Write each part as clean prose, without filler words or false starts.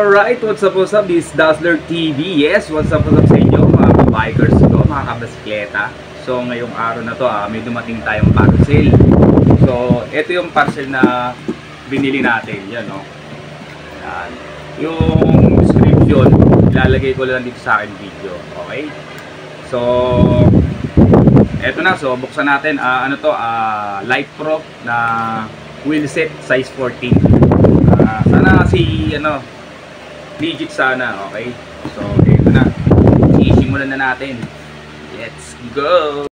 Alright, what's up, this is Dazzler TV. Yes, what's up sa inyo mga bikers ko, mga kabasikleta. So ngayong araw na to, may dumating tayong parcel. So ito yung parcel na binili natin, yan no. Yan. Yung description, ilalagay ko lang dito sa akin video, okay? So eto na, so buksan natin, ano to, Light Pro na wheel set size 14. Sana si legit sana, okay? So ito na, isimulan na natin. Let's go!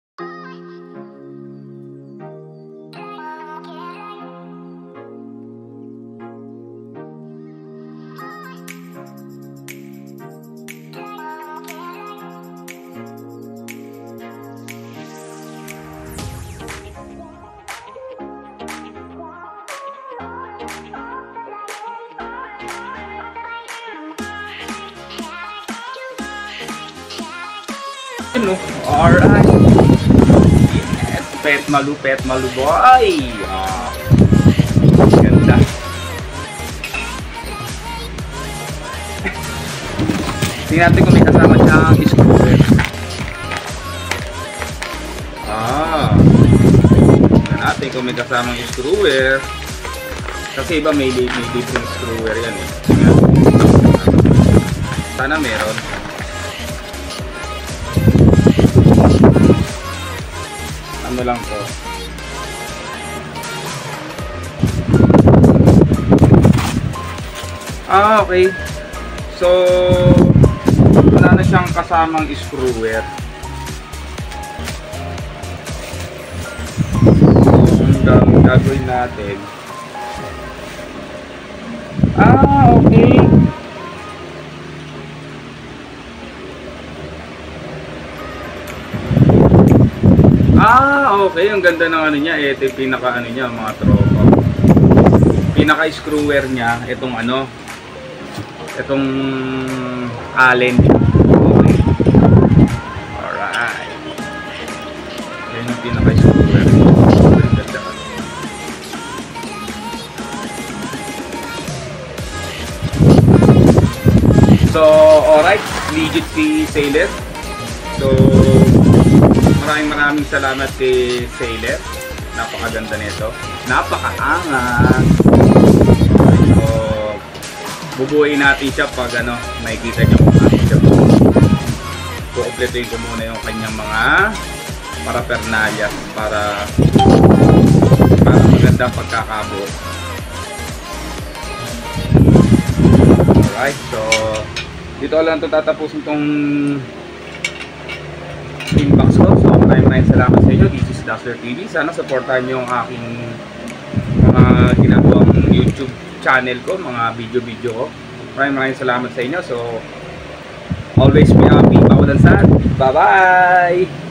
Alright, yes, pet malu boy. Ganda. Tingnan natin kung may kasama siyang screwer. Tingnan natin kung may kasama yung screwer. Kasi iba may different screwer yan eh. Sana meron. Ano lang po. Okay. So wala na siyang kasamang screwer. So ang gagawin natin, okay. Okay, ang ganda ng ano niya, ito yung pinaka ano niya mga tropa. Pinaka screwer niya, itong itong Allen. Okay. Alright. Yan yung pinaka screwer. Ganda. So, alright, legit si Sailor. So, maraming salamat kay Sailor. Napakaganda nito. Napakaangat. So, bubuuin natin siya pag makikita niyo kung ano siya. Kukumpletuhin ko muna yung kanyang mga paraphernalia para maganda pagkakabuo. Alright, so dito lang ito tatapusin tong inbox ko. So maraming salamat sa inyo. This is Dazzler TV. Sana supportahan nyo ang aking mga ginagawang YouTube channel ko, mga video ko. Maraming salamat sa inyo. So always be happy, bawalan sad. Bye bye!